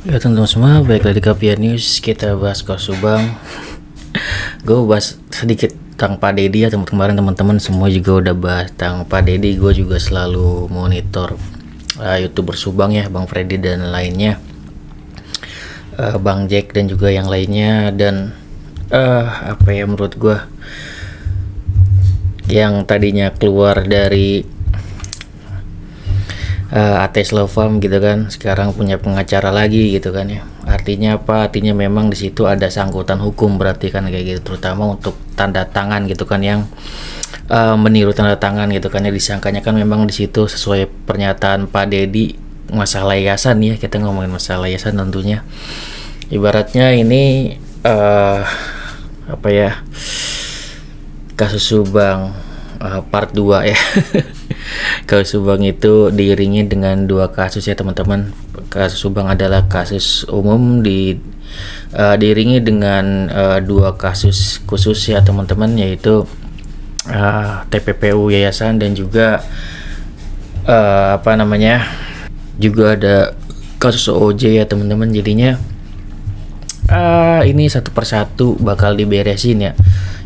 Ya teman-teman semua, balik lagi di Kapia News. Kita bahas kasus Subang. Gue bahas sedikit tentang Pak Deddy ya. Kemarin teman-teman semua juga udah bahas tentang Pak Deddy. Gue juga selalu monitor YouTuber Subang ya, Bang Freddy dan lainnya, Bang Jack dan juga yang lainnya. Dan apa ya, menurut gue yang tadinya keluar dari ATS Law Firm gitu kan, sekarang punya pengacara lagi gitu kan ya. Artinya apa? Artinya memang di situ ada sangkutan hukum, berarti kan kayak gitu, terutama untuk tanda tangan gitu kan, yang meniru tanda tangan gitu kan ya. Disangkanya kan memang di situ sesuai pernyataan Pak Deddy masalah yayasan ya. Kita ngomongin masalah yayasan tentunya. Ibaratnya ini apa ya? Kasus Subang part 2 ya. Kasus Subang itu diiringi dengan dua kasus ya teman-teman. Kasus Subang adalah kasus umum, diiringi dengan dua kasus khusus ya teman-teman, yaitu TPPU yayasan dan juga juga ada kasus OJ ya teman-teman. Jadinya ini satu persatu bakal diberesin ya.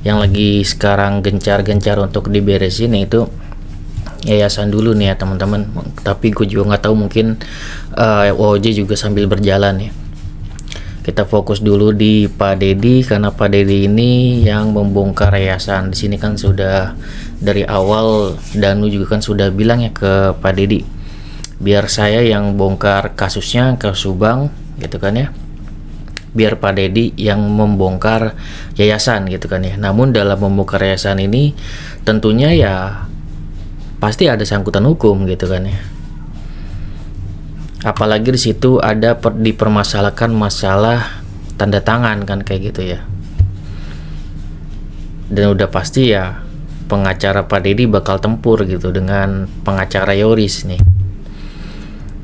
Yang lagi sekarang gencar-gencar untuk diberesin yaitu yayasan dulu nih ya teman-teman. Tapi gue juga nggak tahu, mungkin OJ juga sambil berjalan ya. Kita fokus dulu di Pak Deddy, karena Pak Deddy ini yang membongkar yayasan. Di sini kan sudah dari awal Danu juga kan sudah bilang ya ke Pak Deddy, biar saya yang bongkar kasusnya ke Subang gitu kan ya, biar Pak Deddy yang membongkar yayasan gitu kan ya. Namun dalam membongkar yayasan ini tentunya ya pasti ada sangkutan hukum gitu kan ya. Apalagi di situ ada dipermasalahkan masalah tanda tangan kan kayak gitu ya. Dan udah pasti ya pengacara Pak Deddy bakal tempur gitu dengan pengacara Yoris nih.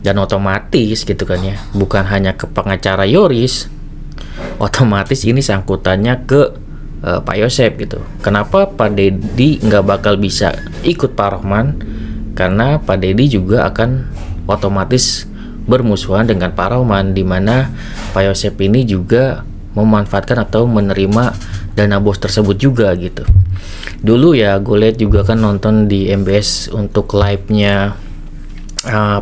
Dan otomatis gitu kan ya, bukan hanya ke pengacara Yoris, otomatis ini sangkutannya ke Pak Yosep gitu. Kenapa Pak Deddy nggak bakal bisa ikut Pak Rohman? Karena Pak Deddy juga akan otomatis bermusuhan dengan Pak Rohman, di mana Pak Yosep ini juga memanfaatkan atau menerima dana bos tersebut juga gitu. Dulu ya gue lihat juga kan, nonton di MBS untuk live-nya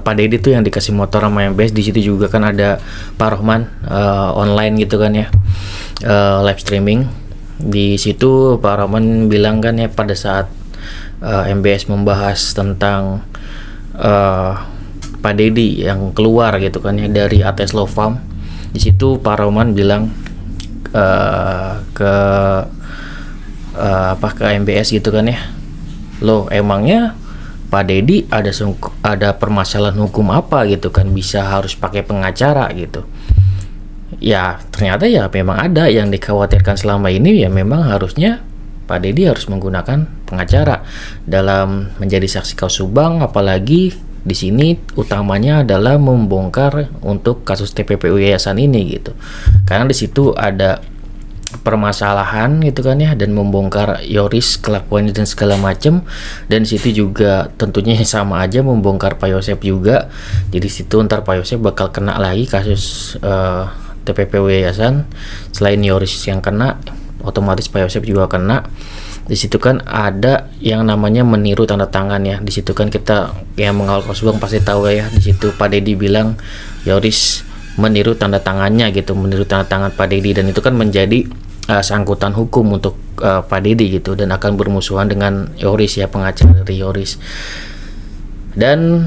Pak Deddy tuh yang dikasih motor sama MBS. Di situ juga kan ada Pak Rohman online gitu kan ya, live streaming. Di situ Pak Rohman bilang kan ya, pada saat MBS membahas tentang Pak Deddy yang keluar gitu kan ya dari ATS Law Firm, di situ Pak Rohman bilang ke MBS gitu kan ya, loh emangnya Pak Deddy ada permasalahan hukum apa gitu kan, bisa harus pakai pengacara gitu. Ya ternyata ya memang ada yang dikhawatirkan selama ini, ya memang harusnya Pak Deddy harus menggunakan pengacara dalam menjadi saksi kasus Subang. Apalagi di sini utamanya adalah membongkar untuk kasus TPPU yayasan ini gitu, karena di situ ada permasalahan gitu kan ya, dan membongkar Yoris kelakuannya dan segala macem. Dan situ juga tentunya sama aja membongkar Pak Yosep juga. Jadi situ ntar Pak Yosep bakal kena lagi kasus TPPU yayasan. Selain Yoris yang kena, otomatis Pak Yosep juga kena. Di situ kan ada yang namanya meniru tanda tangan ya. Di situ kan kita yang mengawal kasus Bang pasti tahu ya. Di situ Pak Deddy bilang Yoris meniru tanda tangannya gitu, meniru tanda tangan Pak Deddy, dan itu kan menjadi sangkutan hukum untuk Pak Deddy gitu, dan akan bermusuhan dengan Yoris ya, pengacara dari Yoris. Dan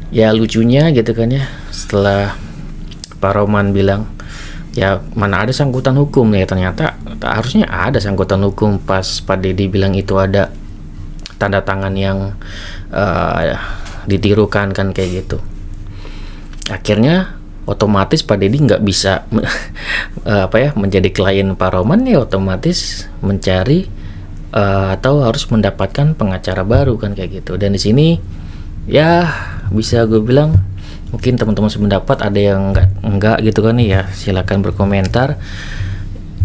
ya lucunya gitu kan ya, setelah Pak Rohman bilang ya mana ada sangkutan hukum ya, ternyata harusnya ada sangkutan hukum pas Pak Deddy bilang itu ada tanda tangan yang ditirukan kan kayak gitu. Akhirnya otomatis Pak Deddy nggak bisa menjadi klien Pak Rohman ya, otomatis mencari atau harus mendapatkan pengacara baru kan kayak gitu. Dan di sini ya bisa gue bilang mungkin teman-teman sependapat, ada yang enggak gitu kan ya, silakan berkomentar.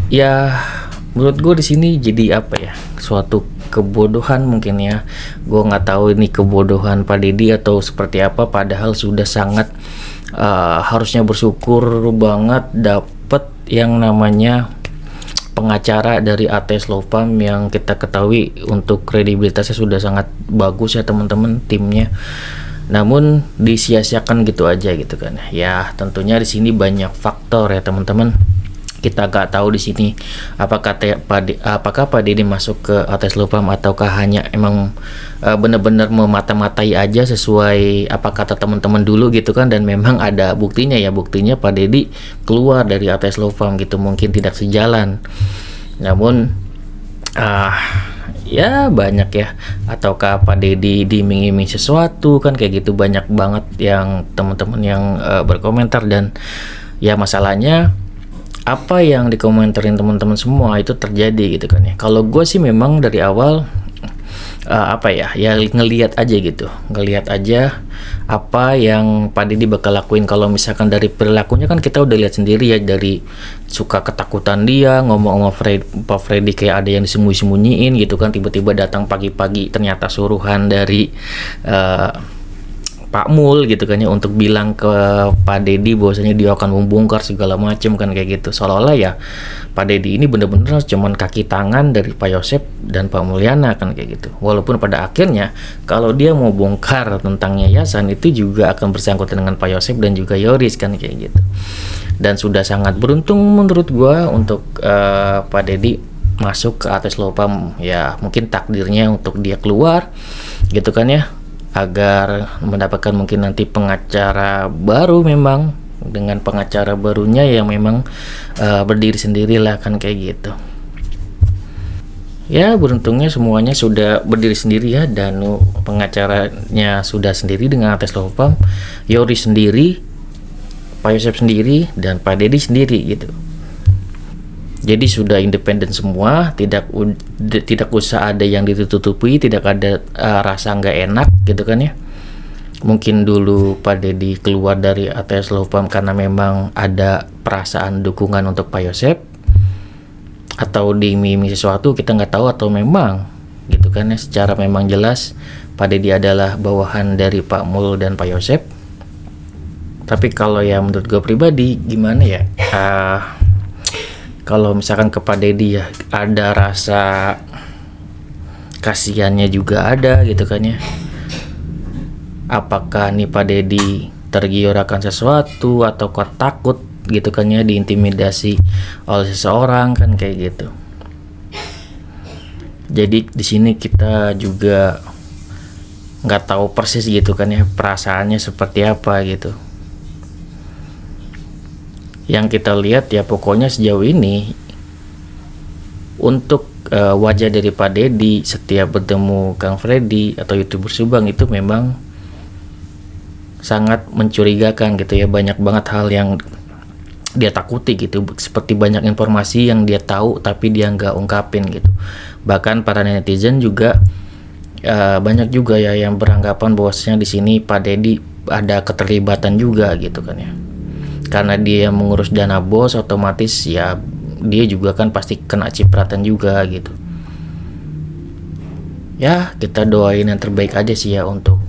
Ya menurut gue di sini jadi apa ya, suatu kebodohan mungkin ya. Gue nggak tahu ini kebodohan Pak Deddy atau seperti apa, padahal sudah sangat harusnya bersyukur banget dapet yang namanya pengacara dari ATS Law Firm yang kita ketahui untuk kredibilitasnya sudah sangat bagus ya teman-teman timnya. Namun disia-siakan gitu aja gitu kan. Ya tentunya di sini banyak faktor ya teman-teman. Kita nggak tahu di sini apakah Pak Deddy masuk ke ATS Law Firm ataukah hanya emang benar-benar memata-matai aja sesuai apa kata teman-teman dulu gitu kan, dan memang ada buktinya ya, buktinya Pak Deddy keluar dari ATS Law Firm gitu, mungkin tidak sejalan. Namun ya banyak ya, ataukah Pak Deddy diiming-iming sesuatu kan kayak gitu, banyak banget yang teman-teman yang berkomentar. Dan ya masalahnya apa yang dikomentarin teman-teman semua itu terjadi gitu kan ya. Kalau gue sih memang dari awal ngelihat aja apa yang Pak Deddy bakal lakuin. Kalau misalkan dari perilakunya kan kita udah lihat sendiri ya, dari suka ketakutan dia ngomong sama Pak Freddy kayak ada yang disembunyi-sembunyiin gitu kan, tiba-tiba datang pagi-pagi ternyata suruhan dari Pak Mul gitu kan ya, untuk bilang ke Pak Deddy bahwasanya dia akan membongkar segala macam kan kayak gitu. Seolah-olah ya Pak Deddy ini bener-bener cuman kaki tangan dari Pak Yosep dan Pak Mulyana kan kayak gitu. Walaupun pada akhirnya kalau dia mau bongkar tentang yayasan itu juga akan bersangkutan dengan Pak Yosep dan juga Yoris kan kayak gitu. Dan sudah sangat beruntung menurut gua untuk Pak Deddy masuk ke ATS Law Firm. Ya mungkin takdirnya untuk dia keluar gitu kan ya, agar mendapatkan mungkin nanti pengacara baru, memang dengan pengacara barunya yang memang berdiri sendiri lah kan kayak gitu. Ya beruntungnya semuanya sudah berdiri sendiri ya, Danu pengacaranya sudah sendiri dengan ATS Law Firm, Yori sendiri, Pak Yosep sendiri, dan Pak Deddy sendiri gitu. Jadi sudah independen semua, tidak usah ada yang ditutupi, tidak ada rasa nggak enak gitu kan ya. Mungkin dulu Pak Deddy keluar dari ATS Law Firm karena memang ada perasaan dukungan untuk Pak Yosep, atau diiming-iming sesuatu kita nggak tahu, atau memang gitu kan ya, secara memang jelas Pak Deddy adalah bawahan dari Pak Mul dan Pak Yosep. Tapi kalau ya menurut gue pribadi gimana ya, kalau misalkan ke Pak Deddy ya ada rasa kasihannya juga ada gitu kan ya. Apakah nih Pak Deddy tergiur akan sesuatu atau kok takut gitu kan ya, diintimidasi oleh seseorang kan kayak gitu. Jadi di sini kita juga nggak tahu persis gitu kan ya perasaannya seperti apa gitu. Yang kita lihat ya pokoknya sejauh ini untuk wajah dari Pak Deddy setiap bertemu Kang Freddy atau YouTuber Subang itu memang sangat mencurigakan gitu ya. Banyak banget hal yang dia takuti gitu, seperti banyak informasi yang dia tahu tapi dia nggak ungkapin gitu. Bahkan para netizen juga banyak juga ya yang beranggapan bahwasanya di sini Pak Deddy ada keterlibatan juga gitu kan ya. Karena dia yang mengurus dana bos, otomatis ya dia juga kan pasti kena cipratan juga gitu. Ya kita doain yang terbaik aja sih ya untuk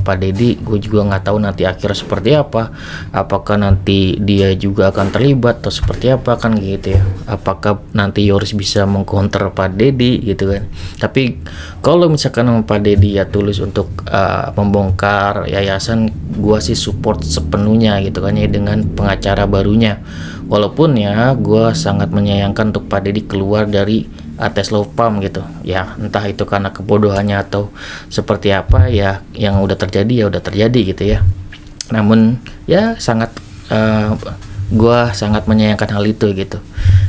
Pak Deddy. Gue juga nggak tahu nanti akhirnya seperti apa, apakah nanti dia juga akan terlibat atau seperti apa kan gitu ya. Apakah nanti Yoris bisa mengcounter Pak Deddy gitu kan. Tapi kalau misalkan Pak Deddy ya tulus untuk membongkar yayasan, gue sih support sepenuhnya gitu kan ya dengan pengacara barunya. Walaupun ya gue sangat menyayangkan untuk Pak Deddy keluar dari ATS Law Firm gitu ya, entah itu karena kebodohannya atau seperti apa ya, yang udah terjadi ya udah terjadi gitu ya. Namun ya sangat gua sangat menyayangkan hal itu gitu.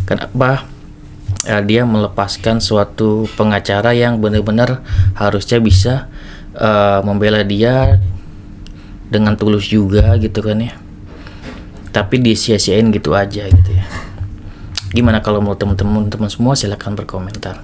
Kenapa dia melepaskan suatu pengacara yang benar-benar harusnya bisa membela dia dengan tulus juga gitu kan ya, tapi disia-siain gitu aja gitu ya. Gimana kalau mau teman-teman semua silahkan berkomentar.